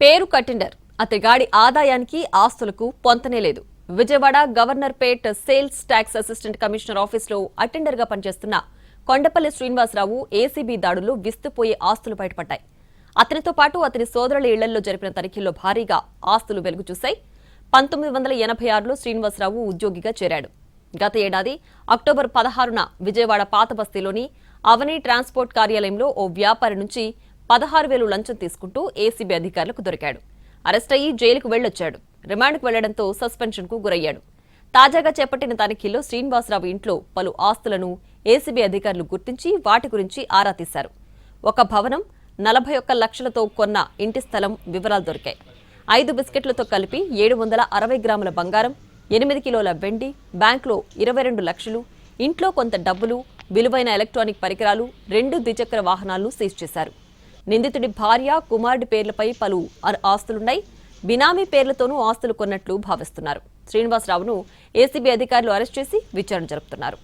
పేరు కటిండర్ అతగాడి ఆదాయానికి ఆస్తులకు పొంతనే లేదు. విజయవాడ గవర్నర్ పేట్ సేల్స్ ట్యాక్స్ అసిస్టెంట్ కమిషనర్ ఆఫీసులో అటెండర్ గా పనిచేస్తున్న కొండపల్లి శ్రీనివాసరావు ఏసీబీ దాడులు విస్తుపోయే ఆస్తులు బయటపడ్డాయి. అతనితో పాటు అతని సోదరుల ఇళ్లలో జరిపిన తనిఖీల్లో భారీగా ఆస్తులు వెలుగు చూశాయి. 1986లో శ్రీనివాసరావు ఉద్యోగిగా చేరాడు. గత ఏడాది అక్టోబర్ 16న విజయవాడ పాత బస్తీలోని అవని ట్రాన్స్పోర్ట్ కార్యాలయంలో ఓ వ్యాపారి నుంచి 16,000 లంచం తీసుకుంటూ ఏసీబీ అధికారులకు దొరికాడు. అరెస్ట్ అయ్యి జైలుకు వెళ్లొచ్చాడు. రిమాండ్కు వెళ్లడంతో సస్పెన్షన్కు గురయ్యాడు. తాజాగా చేపట్టిన తనిఖీల్లో శ్రీనివాసరావు ఇంట్లో పలు ఆస్తులను ఏసీబీ అధికారులు గుర్తించి వాటి గురించి ఆరా తీశారు. ఒక భవనం, 41 లక్షలతో కొన్న ఇంటి స్థలం వివరాలు దొరికాయి. 5 బిస్కెట్లతో కలిపి 760 గ్రాముల బంగారం, 8 కిలోల వెండి, బ్యాంకులో 22 లక్షలు, ఇంట్లో కొంత డబ్బులు, విలువైన ఎలక్ట్రానిక్ పరికరాలు, 2 ద్విచక్ర వాహనాలను సీజ్ చేశారు. నిందితుడి భార్య, కుమారుడి పేర్లపై పలు ఆస్తులున్నాయి. బినామీ పేర్లతోనూ ఆస్తులు కొన్నట్లు భావిస్తున్నారు. శ్రీనివాసరావును ఏసీబీ అధికారులు అరెస్ట్ చేసి విచారణ జరుపుతున్నారు.